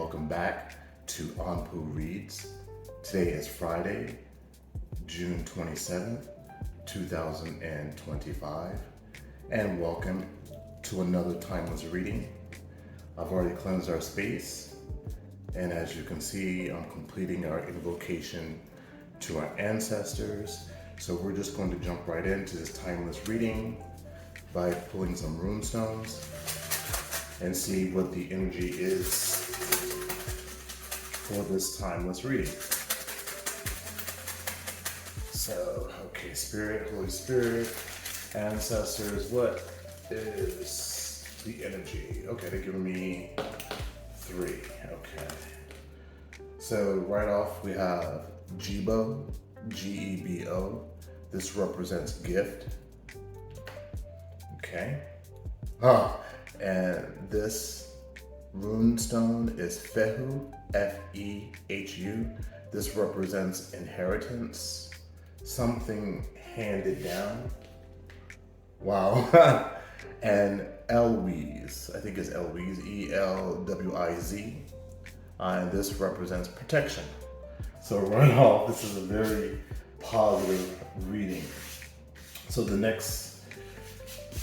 welcome back to Onpu Reads. Today is Friday, June 27th, 2025, and welcome to another timeless reading. I've already cleansed our space, and as you can see, I'm completing our invocation to our ancestors. So we're just going to jump right into this timeless reading by pulling some rune stones and see what the energy is for this timeless reading. So, okay, Spirit, Holy Spirit, ancestors, what is the energy? Okay, they're giving me 3, okay. So right off we have Jibo, G-E-B-O. This represents gift. Okay. And this rune stone is Fehu, F-E-H-U. This represents inheritance, something handed down. Wow. And Elwiz, I think it's Elwiz, E-L-W-I-Z. And this represents protection. So right off, this is a very positive reading. So the next,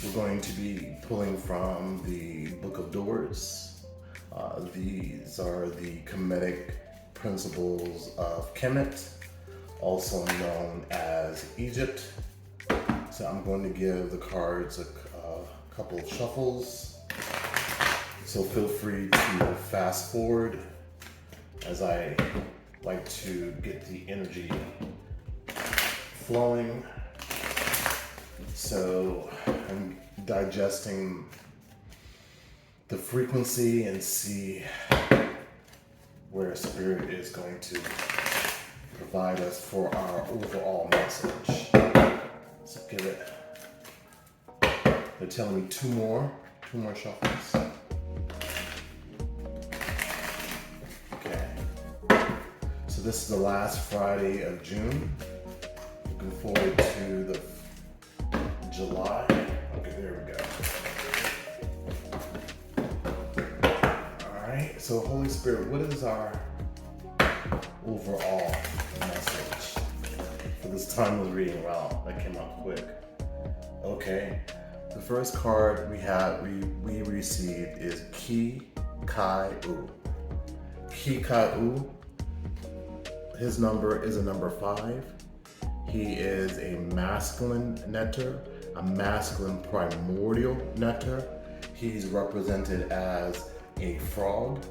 we're going to be pulling from the Book of Doors. These are the Kemetic principles of Kemet, also known as Egypt. So I'm going to give the cards a couple of shuffles. So feel free to fast forward as I like to get the energy flowing. So I'm digesting the frequency and see where Spirit is going to provide us for our overall message. So give it, they're telling me two more shuffles. Okay. So this is the last Friday of June. Looking forward to the July. Okay, there we go. All right, so Holy Spirit, what is our overall message for this timeless reading? Wow, that came out quick. Okay, the first card we received is Ki Kai U. Ki Kai U, his number is a number 5. He is a masculine netter, a masculine primordial netter. He's represented as a frog.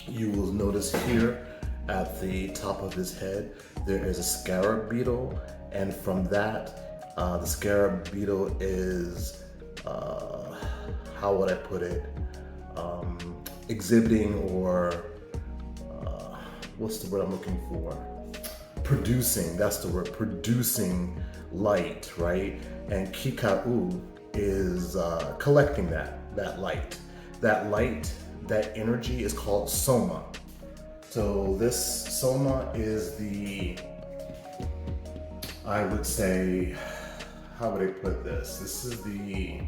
You will notice here at the top of his head, there is a scarab beetle. And from that, the scarab beetle is, how would I put it? Exhibiting or, what's the word I'm looking for? Producing, that's the word, producing light, right? And Kikau is collecting that light. That light, that energy is called Soma. So this Soma is the, I would say, how would I put this? This is the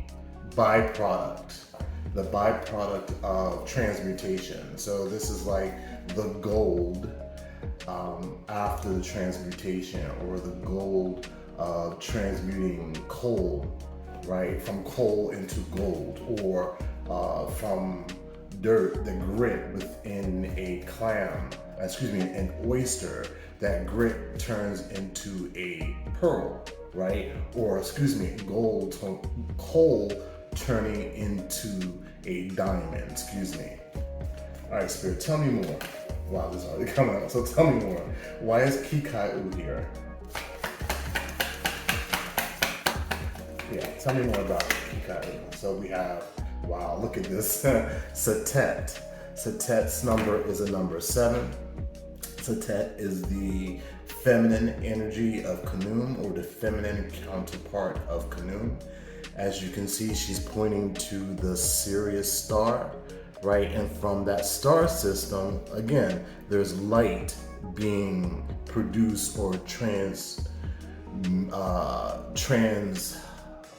byproduct of transmutation. So this is like the gold after the transmutation, or the gold of transmuting coal, right? From coal into gold, or from dirt, the grit within an oyster, that grit turns into a pearl, right? Or gold, coal turning into a diamond, All right, Spirit, tell me more. Wow, this is already coming up, so tell me more. Why is Kikau here? Yeah, tell me more about Kikau. So we have, wow, look at this, Satet. Satet's number is a number 7. Satet is the feminine energy of Khnum, or the feminine counterpart of Khnum. As you can see, she's pointing to the Sirius star, right? And from that star system, again, there's light being produced, or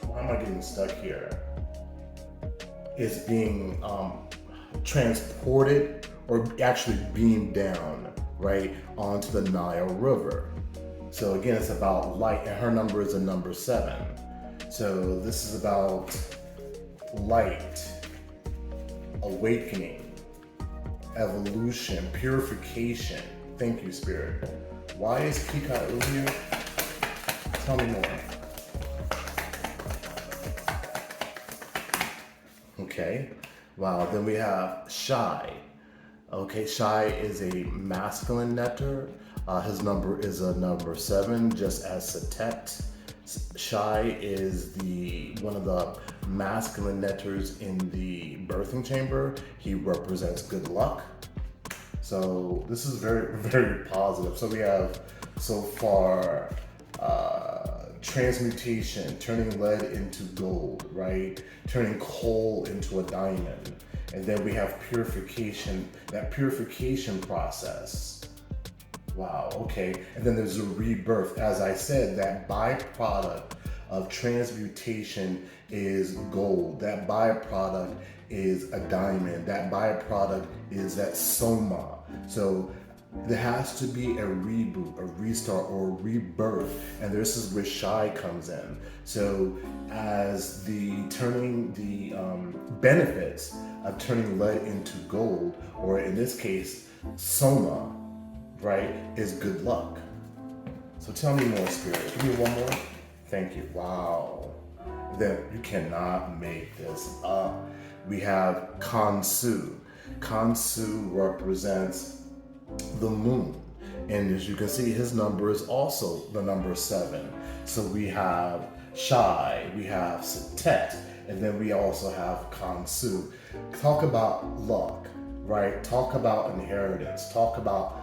why am I getting stuck here? Is being transported or actually beamed down, right, onto the Nile River. So again, it's about light, and her number is a number 7. So this is about light, awakening, evolution, purification. Thank you, Spirit. Why is Kika here? Tell me more. Okay. Wow. Then we have Shy. Okay. Shy is a masculine netter. His number is a number 7, just as Satet. Shy is one of the masculine netters in the birthing chamber. He represents good luck. So this is very, very positive. So we have so far transmutation, turning lead into gold, right? Turning coal into a diamond. And then we have purification, that purification process. Wow, okay. And then there's a rebirth. As I said, that byproduct of transmutation is gold. That byproduct is a diamond. That byproduct is that soma. So there has to be a reboot, a restart, or a rebirth. And this is where Shy comes in. So as the benefits of turning lead into gold, or in this case, soma, right, is good luck. So tell me more, Spirit. Give me one more. Thank you. Wow. Then you cannot make this up. We have Kansu. Kansu represents the moon. And as you can see, his number is also the number 7. So we have Shy, we have Satet, and then we also have Kansu. Talk about luck, right? Talk about inheritance. Talk about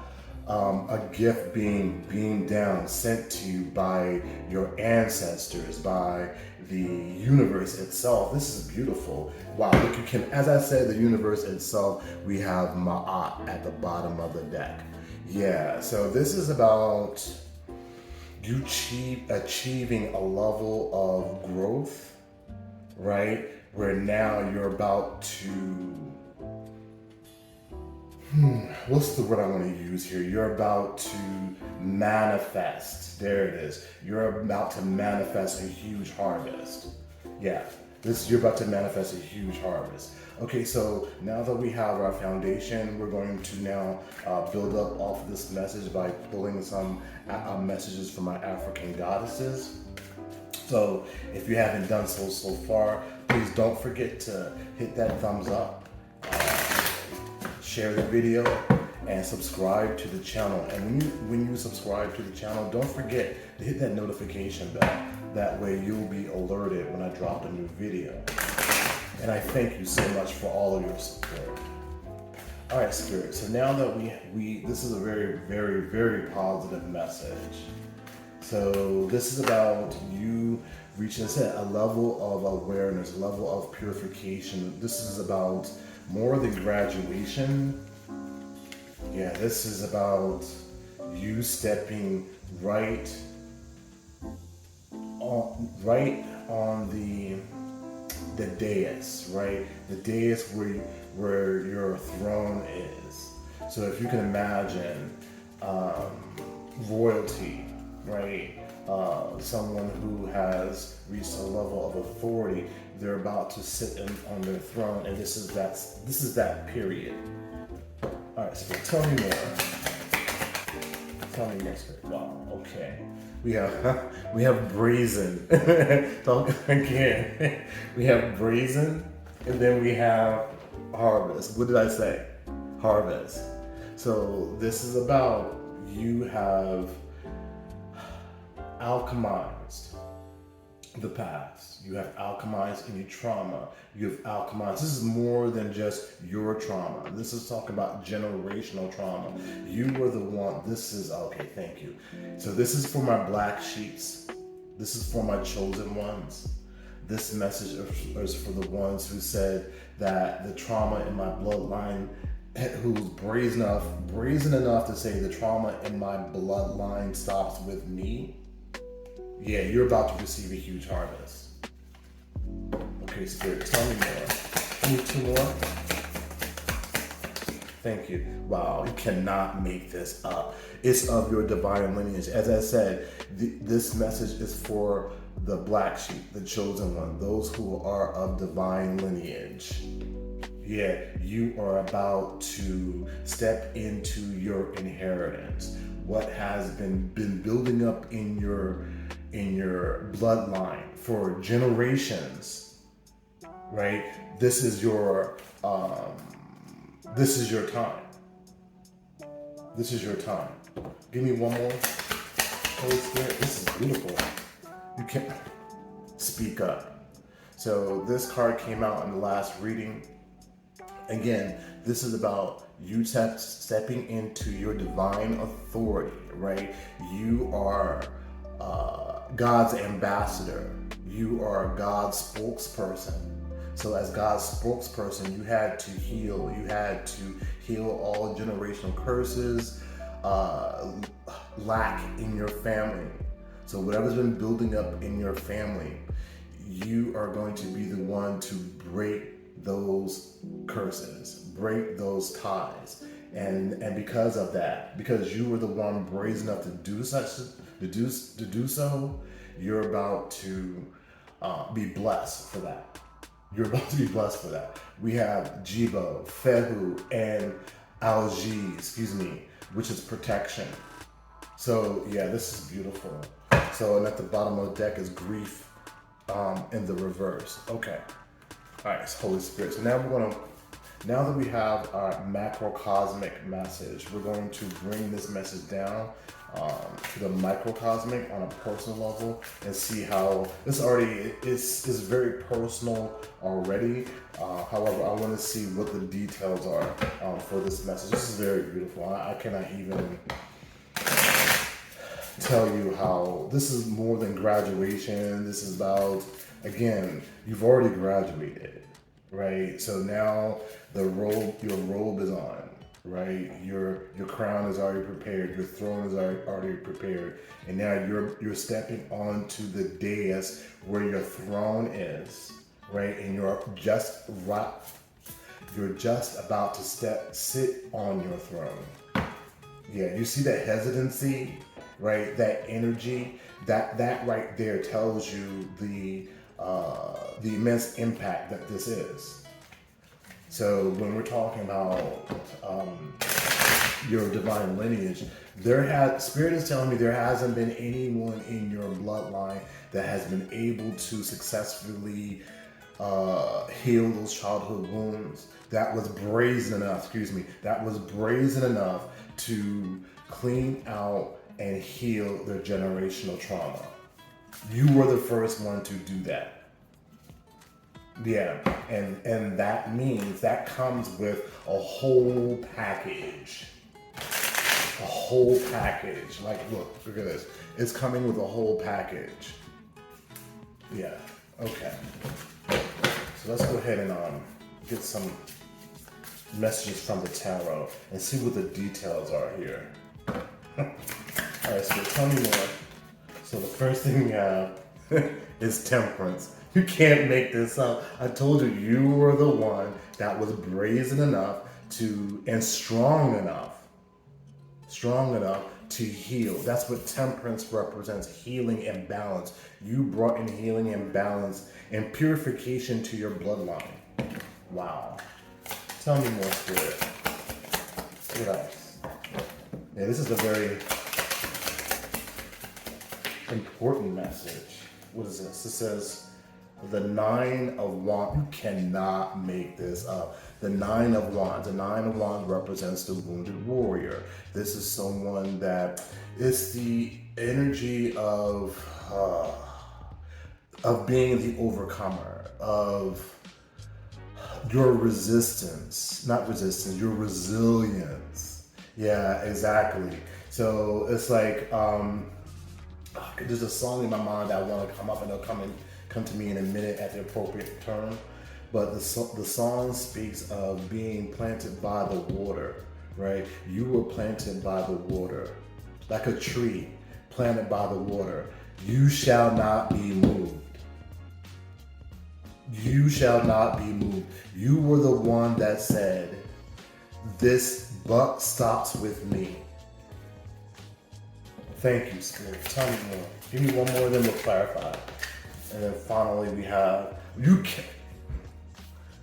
a gift being beamed down, sent to you by your ancestors, by the universe itself. This is beautiful. Wow, look, you can, as I said, the universe itself, we have Ma'at at the bottom of the deck. Yeah, so this is about you achieving a level of growth, right? Where now you're about to what's the word I want to use here? You're about to manifest. There it is. You're about to manifest a huge harvest. Yeah, you're about to manifest a huge harvest. Okay, so now that we have our foundation, we're going to now build up off of this message by pulling some messages from our African goddesses. So if you haven't done so far, please don't forget to hit that thumbs up. Share the video and subscribe to the channel. And when you subscribe to the channel, don't forget to hit that notification bell. That way you'll be alerted when I drop a new video. And I thank you so much for all of your support. All right, Spirit. So now that this is a very, very, very positive message. So this is about you reaching a level of awareness, a level of purification. This is about more than graduation. Yeah, this is about you stepping right on the dais, right? The dais where your throne is. So if you can imagine royalty, right? Someone who has reached a level of authority, they're about to sit on their throne, and this is that period. All right, so tell me more. Tell me more, Spirit. Wow. Okay. We have brazen. Talk again. We have brazen, and then we have harvest. What did I say? Harvest. So this is about you have alchemized the past. You have alchemized any trauma. You have alchemized. This is more than just your trauma. This is talking about generational trauma. You were the one. This is, okay, thank you. So this is for my black sheeps. This is for my chosen ones. This message is for the ones who said that the trauma in my bloodline, who was brazen enough to say the trauma in my bloodline stops with me. Yeah, you're about to receive a huge harvest. Okay, Spirit, tell me more. Give me 2 more. Thank you. Wow, you cannot make this up. It's of your divine lineage. As I said, this message is for the black sheep, the chosen one, those who are of divine lineage. Yeah, you are about to step into your inheritance. What has been building up in your bloodline for generations, right? This is your time. This is your time. Give me one more. Holy Spirit, this is beautiful. You can't speak up. So this card came out in the last reading. Again, this is about you stepping into your divine authority, right? You are God's ambassador. You are God's spokesperson. So as God's spokesperson, you had to heal. You had to heal all generational curses, lack in your family. So whatever's been building up in your family, you are going to be the one to break those curses, break those ties. And because of that, because you were the one brazen enough to do so, you're about to be blessed for that. You're about to be blessed for that. We have Jibo, Fehu, and Algi, which is protection. So yeah, this is beautiful. So, and at the bottom of the deck is grief in the reverse. Okay. All right, so Holy Spirit. So now that we have our macrocosmic message, we're going to bring this message down to the microcosmic on a personal level and see how this already is very personal already. However, I want to see what the details are for this message. This is very beautiful. I cannot even tell you how this is more than graduation. This is about, again, you've already graduated, right? So now your robe is on, right? Your crown is already prepared. Your throne is already prepared, and now you're stepping onto the dais where your throne is, right? And you're just about to sit on your throne. Yeah, you see that hesitancy, right? That energy, that right there tells you the immense impact that this is. So when we're talking about your divine lineage, Spirit is telling me there hasn't been anyone in your bloodline that has been able to successfully heal those childhood wounds. That was brazen enough to clean out and heal their generational trauma. You were the first one to do that. Yeah, and that means that comes with a whole package. A whole package. Like, look at this. It's coming with a whole package. Yeah, okay. So let's go ahead and get some messages from the tarot and see what the details are here. Alright, so tell me more. So the first thing we have is temperance. You can't make this up. I told you were the one that was brazen enough and strong enough to heal. That's what temperance represents, healing and balance. You brought in healing and balance and purification to your bloodline. Wow. Tell me more, Spirit. What else? Yeah, this is a very important message. What is this? It says, the 9 of Wands. You cannot make this up. The 9 of Wands. The 9 of Wands represents the wounded warrior. This is someone that is the energy of being the overcomer, of your resistance, not resistance, your resilience. Yeah, exactly. So it's like, there's a song in my mind that I want to come up, and it'll come to me in a minute at the appropriate turn. But the song speaks of being planted by the water, right? You were planted by the water, like a tree planted by the water. You shall not be moved. You shall not be moved. You were the one that said, This buck stops with me. Thank you, Spirit. Tell me more. Give me one more, then we'll clarify. And then finally we have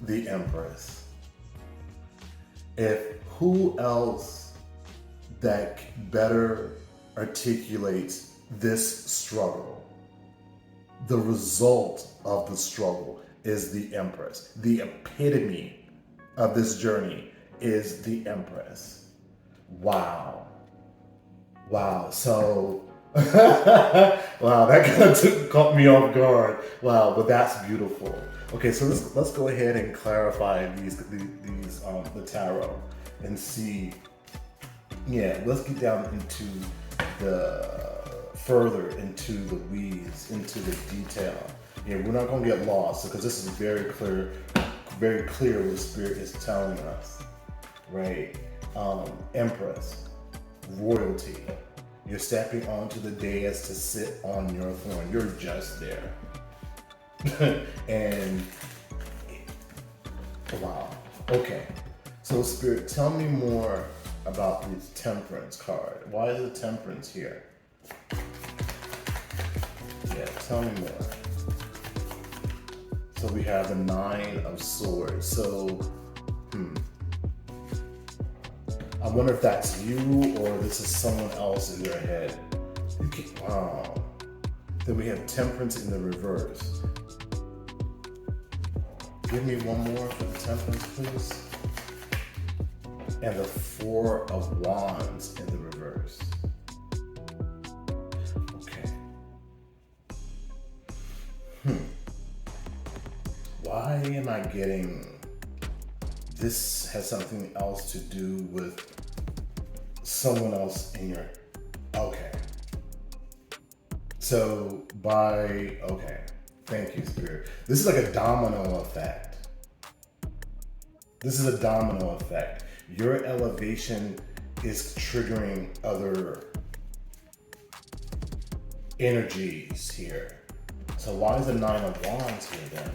the Empress. If who else that better articulates this struggle, the result of the struggle is the Empress. The epitome of this journey is the Empress. Wow. Wow. So, wow, that kind of caught me off guard. Wow, but that's beautiful. Okay, so let's go ahead and clarify these the tarot and see. Yeah, let's get down into further into the weeds, into the detail. Yeah, we're not gonna get lost because this is very clear what the Spirit is telling us, right? Empress, royalty. You're stepping onto the dais to sit on your throne. You're just there. And wow. Okay. So Spirit, tell me more about this Temperance card. Why is the Temperance here? Yeah, tell me more. So we have the Nine of Swords. So, I wonder if that's you or this is someone else in your head. Wow. Then we have Temperance in the reverse. Give me one more for the Temperance, please. And the Four of Wands in the reverse. Okay. Why am I getting... This has something else to do with someone else in your... Okay. So okay. Thank you, Spirit. This is like a domino effect. This is a domino effect. Your elevation is triggering other energies here. So why is the Nine of Wands here then?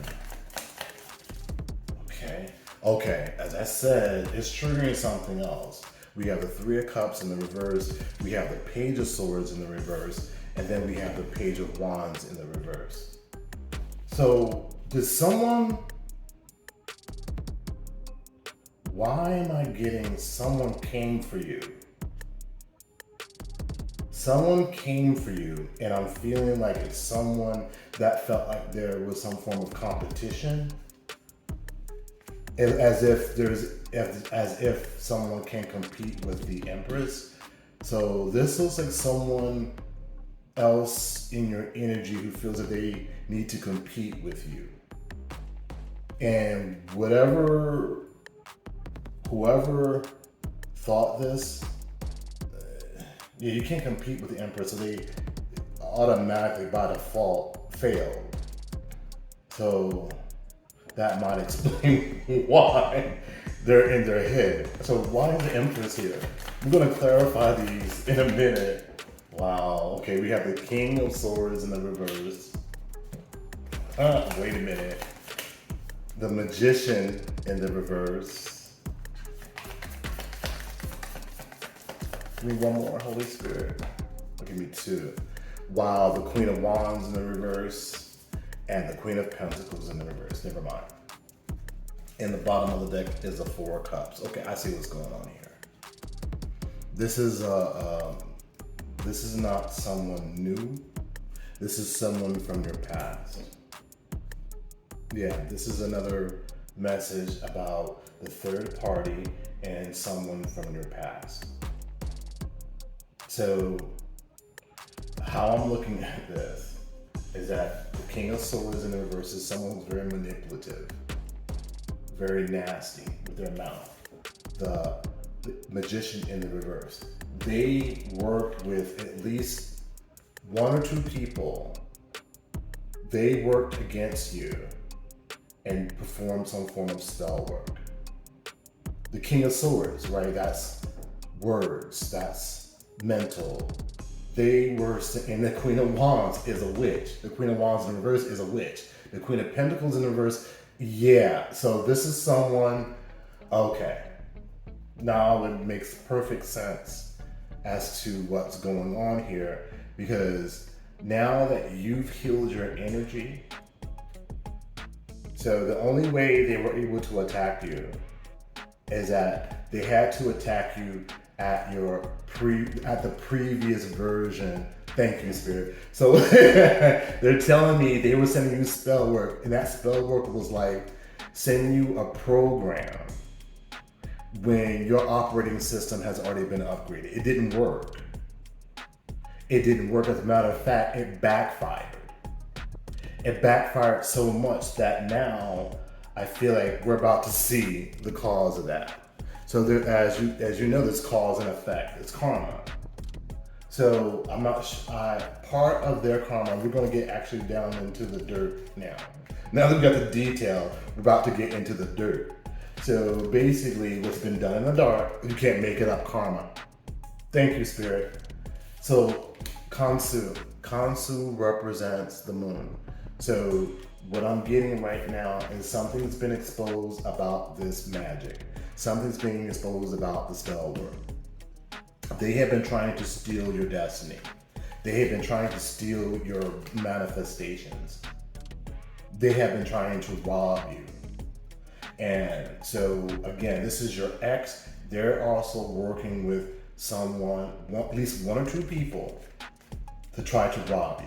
Okay, as I said, it's triggering something else. We have the Three of Cups in the reverse, we have the Page of Swords in the reverse, and then we have the Page of Wands in the reverse. So, why am I getting someone came for you? Someone came for you, and I'm feeling like it's someone that felt like there was some form of competition. As if someone can compete with the Empress. So this looks like someone else in your energy who feels that they need to compete with you. And whoever thought this, yeah, you can't compete with the Empress, so they automatically by default failed. So that might explain why they're in their head. So why is the Empress here? I'm gonna clarify these in a minute. Wow, okay, we have the King of Swords in the reverse. Wait a minute. The Magician in the reverse. Give me one more, Holy Spirit. Give me two. Wow, the Queen of Wands in the reverse. And the Queen of Pentacles in the reverse. Never mind. In the bottom of the deck is the Four of Cups. Okay, I see what's going on here. This is not someone new. This is someone from your past. Yeah, this is another message about the third party and someone from your past. So, how I'm looking at this is that the King of Swords in the reverse is someone who's very manipulative, very nasty with their mouth. The Magician in the reverse. They worked with at least one or two people. They worked against you and performed some form of spell work. The King of Swords, right? That's words, that's mental. They were, and the Queen of Wands is a witch. The Queen of Wands in reverse is a witch. The Queen of Pentacles in reverse, yeah. So this is someone, okay. Now it makes perfect sense as to what's going on here, because now that you've healed your energy, so the only way they were able to attack you is that they had to attack you at the previous version. Thank you, Spirit. So they're telling me they were sending you spell work, and that spell work was like sending you a program when your operating system has already been upgraded. It didn't work. It didn't work. As a matter of fact, it backfired. It backfired so much that now I feel like we're about to see the cause of that. So there, as you know, there's cause and effect. It's karma. So I'm not part of their karma. We're going to get actually down into the dirt now. Now that we've got the detail, we're about to get into the dirt. So basically, what's been done in the dark, you can't make it up karma. Thank you, Spirit. So Kansu represents the moon. So what I'm getting right now is something's been exposed about this magic. Something's being exposed about the spell work. They have been trying to steal your destiny. They have been trying to steal your manifestations. They have been trying to rob you. And so again, this is your ex. They're also working with someone, at least one or two people, to try to rob you.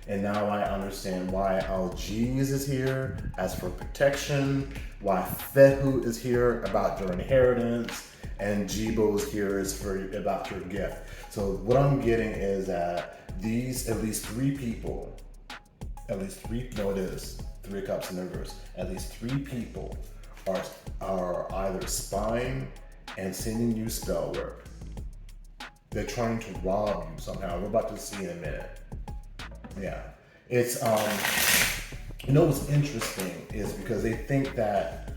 And now I understand why Algiz is here as for protection, why Fehu is here about your inheritance, and Jibo's here is about your gift. So what I'm getting is that these, at least three people, three cups in the reverse, at least three people are either spying and sending you spell work. They're trying to rob you somehow. We're about to see in a minute. Yeah, it's what's interesting is because they think that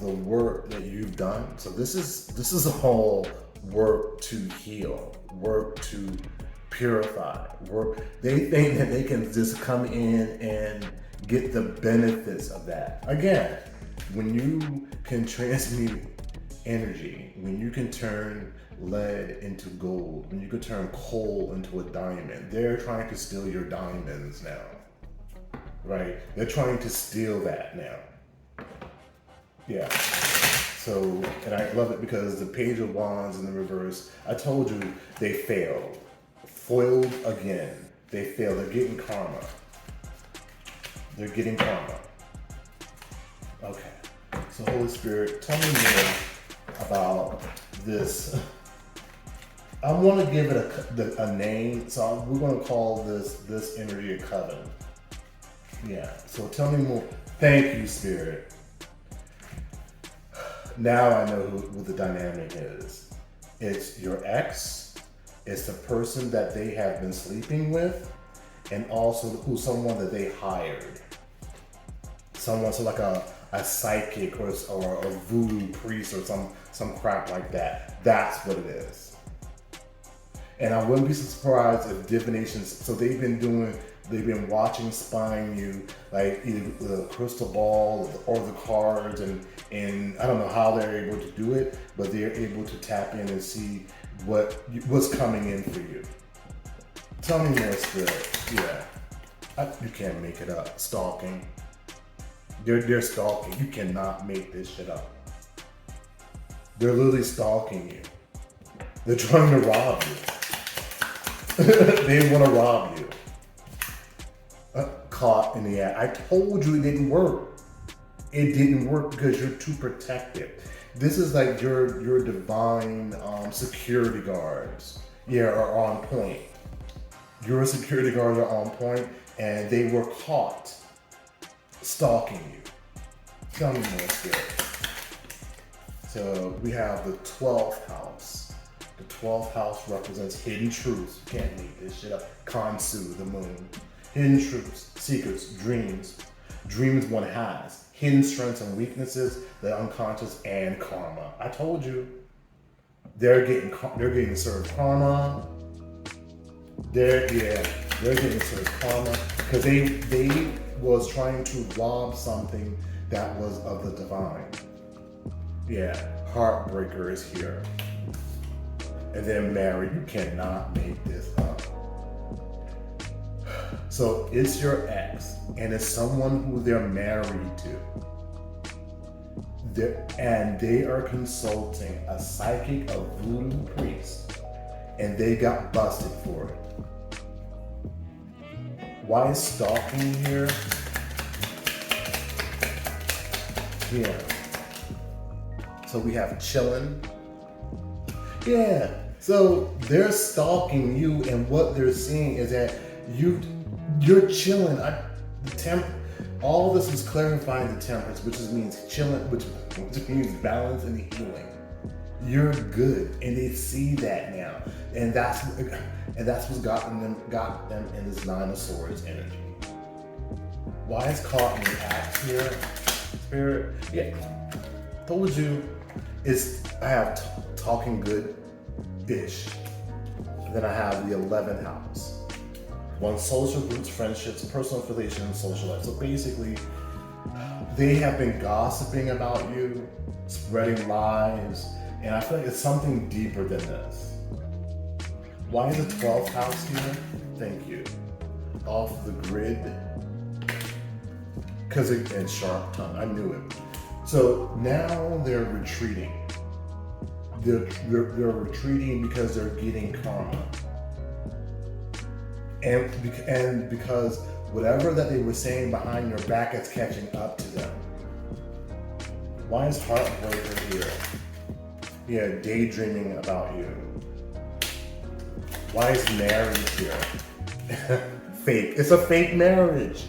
the work that you've done. So this is a whole work to heal, work to purify, work. They think that they can just come in and get the benefits of that. Again, when you can transmute energy, when you can turn lead into gold, when you could turn coal into a diamond, they're trying to steal your diamonds now, right? They're trying to steal that now. Yeah. So, and I love it because the Page of Wands in the reverse, I told you they failed. Foiled again. They failed. They're getting karma. They're getting karma. Okay. So Holy Spirit, tell me more about this. I want to give it a name, so we're going to call this energy a coven. Yeah, so tell me more. Thank you, Spirit. Now I know who the dynamic is. It's your ex, it's the person that they have been sleeping with, and also someone that they hired. Someone, so like a psychic or a voodoo priest or some crap like that. That's what it is. And I wouldn't be surprised if divinations, so they've been watching, spying you, like either the crystal ball or the cards, and I don't know how they're able to do it, but they're able to tap in and see what's coming in for you. Tell me more, Spirit. Yeah, you can't make it up. Stalking. They're stalking. You cannot make this shit up. They're literally stalking you. They're trying to rob you. They want to rob you. Caught in the act. I told you it didn't work. It didn't work because you're too protective. This is like your divine security guards. Yeah, are on point. Your security guards are on point, and they were caught stalking you. Tell me more, Spirit. So we have the 12th house. The 12th house represents hidden truths. You can't make this shit up. Kansu, the moon. Hidden truths, secrets, dreams one has. Hidden strengths and weaknesses, the unconscious, and karma. I told you, they're getting served karma. They're getting served karma because they was trying to rob something that was of the divine. Yeah, heartbreaker is here. And then married. You cannot make this up. So it's your ex, and it's someone who they're married to. And they are consulting a psychic, a voodoo priest, and they got busted for it. Why is stalking here? Yeah. So we have chilling. Yeah. So they're stalking you, and what they're seeing is that you're chilling. All this is clarifying the temperance, which means chilling, which means balance and healing. You're good, and they see that now, and that's what's got them in this Nine of Swords energy. Why is caught in the act here, Spirit? Yeah, told you. I have talking good-ish. Then I have the 11th house. One, social groups, friendships, personal affiliations, social life. So basically, they have been gossiping about you, spreading lies, and I feel like it's something deeper than this. Why is the 12th house here? Thank you. Off the grid. Because it's sharp tongue, I knew it. So now they're retreating. They're retreating because they're getting karma. And because whatever that they were saying behind your back is catching up to them. Why is heartbreaker here? Yeah, daydreaming about you. Why is married here? Fake. It's a fake marriage.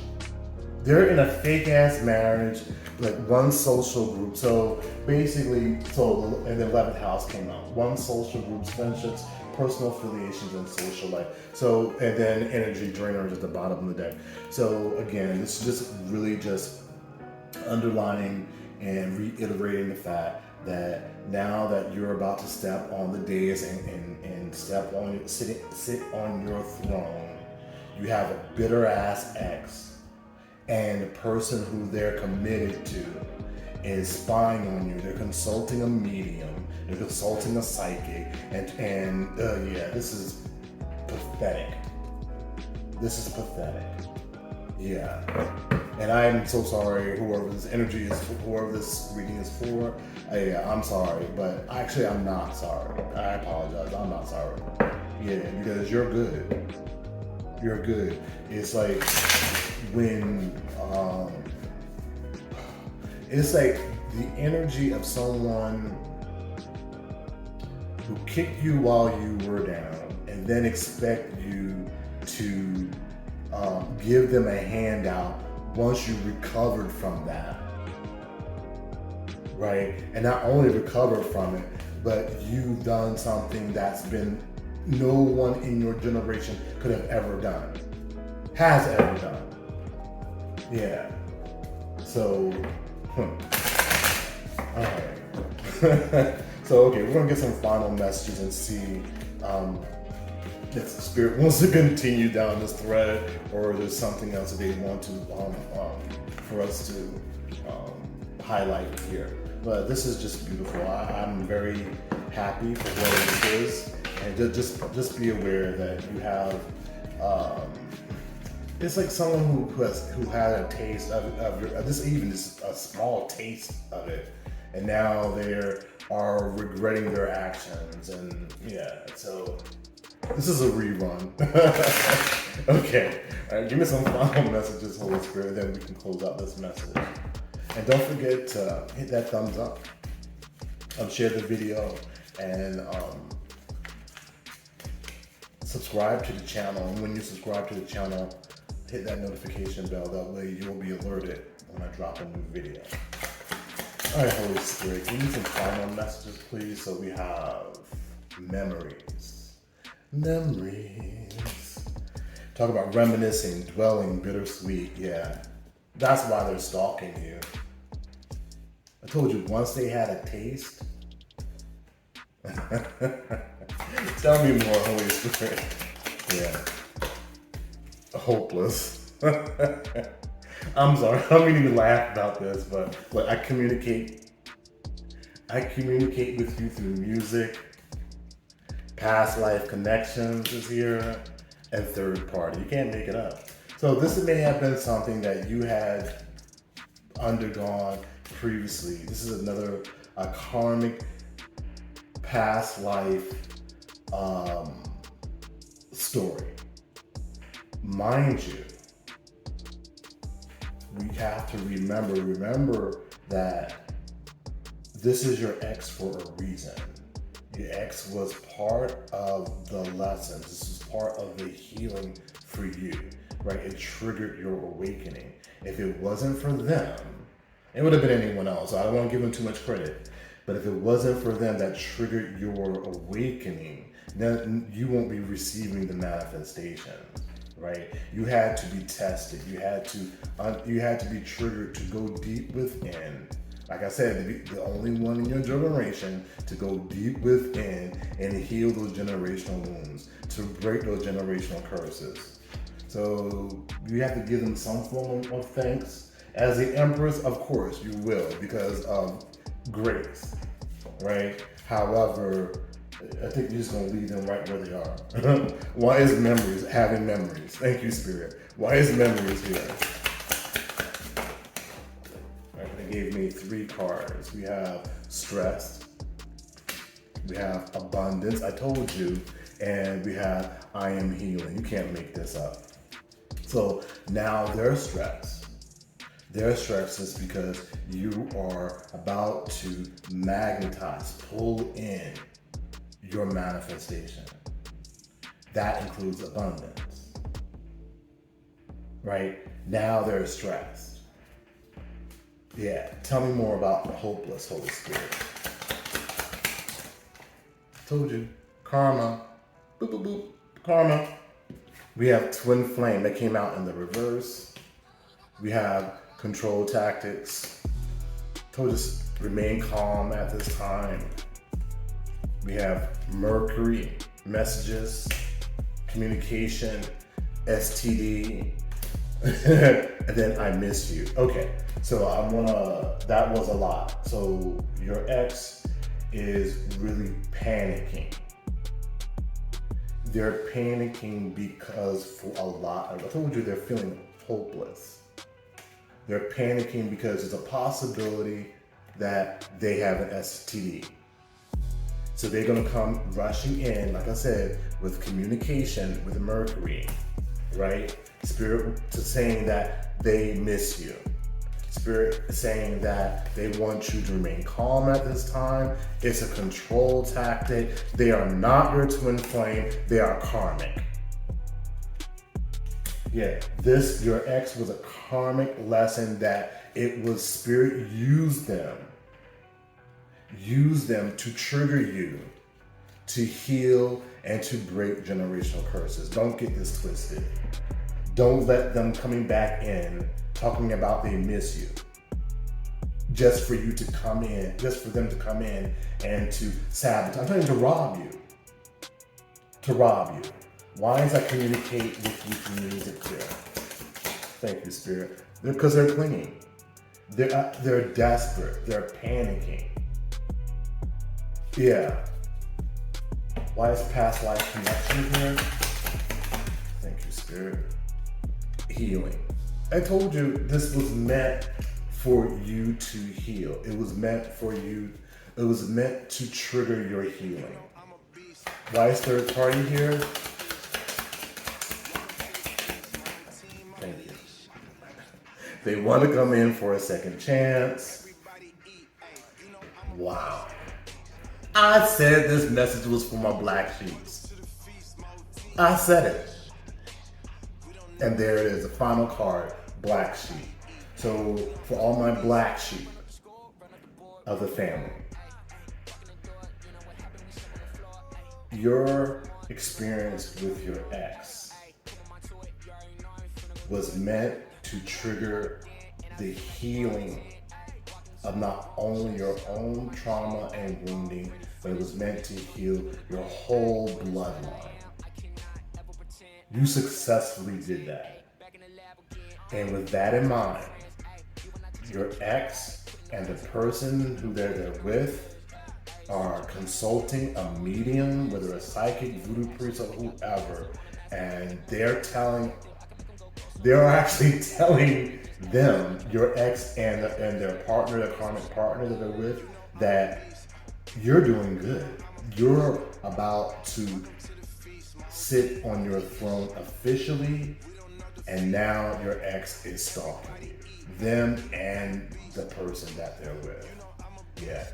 They're in a fake ass marriage, like one social group. So basically, and the 11th house came out. One social groups, friendships, personal affiliations, and social life. So, and then energy drainers at the bottom of the deck. So again, this is just really just underlining and reiterating the fact that now that you're about to step on the dais and sit on your throne, you have a bitter ass ex, and the person who they're committed to is spying on you. They're consulting a medium, they're consulting a psychic, and yeah, this is pathetic. This is pathetic. Yeah. And I'm so sorry, whoever this energy is, whoever this reading is for. Yeah, I'm sorry, but actually I'm not sorry. I apologize, I'm not sorry. Yeah, because you're good. You're good. It's like when, it's like the energy of someone who kicked you while you were down and then expect you to give them a handout once you recovered from that, right? And not only recovered from it, but you've done something that's been no one in your generation could have ever done, has ever done. Yeah. So, all right. So, okay, we're gonna get some final messages and see if the spirit wants to continue down this thread, or there's something else that they want to for us to highlight here. But this is just beautiful. I'm very happy for what it is, and just be aware that you have. It's like someone who had a taste of this, even just a small taste of it, and now they are regretting their actions, and yeah. So this is a rerun. Okay, all right. Give me some final messages, Holy Spirit, then we can close out this message. And don't forget to hit that thumbs up, share the video, and subscribe to the channel. And when you subscribe to the channel, hit that notification bell. That way you'll be alerted when I drop a new video. All right, Holy Spirit, give me some final messages, please. So we have memories. Memories. Talk about reminiscing, dwelling, bittersweet. Yeah, that's why they're stalking you. I told you, once they had a taste. Tell me more, Holy Spirit. Yeah. Hopeless. I'm sorry, I don't mean to laugh about this, but I communicate I communicate with you through music, past life connections is here, and third party. You can't make it up. So this may have been something that you had undergone previously. This is another karmic past life story. Mind you, we have to remember that this is your ex for a reason. Your ex was part of the lessons. This is part of the healing for you, right? It triggered your awakening. If it wasn't for them, it would have been anyone else. So I don't want to give them too much credit. But if it wasn't for them that triggered your awakening, then you won't be receiving the manifestation, right? You had to be tested. You had to be triggered to go deep within. Like I said, to be the only one in your generation to go deep within and heal those generational wounds, to break those generational curses. So you have to give them some form of thanks. As the Empress, of course, you will, because of grace, right? However, I think you're just going to leave them right where they are. Why is memories, having memories? Thank you, Spirit. Why is memories here? Right, they gave me 3 cards. We have stress, we have abundance, I told you, and we have I am healing. You can't make this up. So now they're stressed. Their stress is because you are about to magnetize, pull in your manifestation. That includes abundance, right? Now they're stressed. Yeah, tell me more about the hopeless Holy Spirit. Told you, karma, boop, boop, boop, karma. We have twin flame that came out in the reverse. We have control tactics. Told us remain calm at this time. We have Mercury, messages, communication, STD, and then I miss you. Okay, so that was a lot. So your ex is really panicking. They're panicking because for a lot, I told you they're feeling hopeless. They're panicking because there's a possibility that they have an STD. So they're gonna come rushing in, like I said, with communication with Mercury, right? Spirit saying that they miss you. Spirit saying that they want you to remain calm at this time. It's a control tactic. They are not your twin flame, they are karmic. Yeah, your ex was a karmic lesson that it was Spirit used them to trigger you, to heal and to break generational curses. Don't get this twisted. Don't let them coming back in talking about they miss you. Just for them to come in and to sabotage. I'm trying to rob you. To rob you. Why does I communicate with you through music here? Thank you, Spirit. Because they're clinging. They're desperate. They're panicking. Yeah. Why is past life connection here? Thank you, Spirit. Healing. I told you this was meant for you to heal. It was meant to trigger your healing. Why is third party here? Thank you. They want to come in for a second chance. Wow. I said this message was for my black sheeps. I said it. And there it is, the final card, black sheep. So for all my black sheep of the family, your experience with your ex was meant to trigger the healing of not only your own trauma and wounding, but it was meant to heal your whole bloodline. You successfully did that. And with that in mind, your ex and the person who they're with are consulting a medium, whether a psychic, voodoo priest, or whoever, and they're actually telling them, your ex and their partner, their karmic partner that they're with, that you're doing good. You're about to sit on your throne officially, and now your ex is stalking you. Them and the person that they're with. Yeah.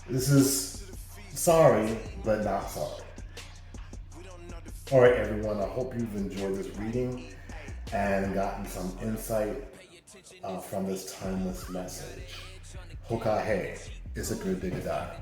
This is sorry, but not sorry. All right, everyone. I hope you've enjoyed this reading and gotten some insight from this timeless message. Hokahe, it's a good day to die.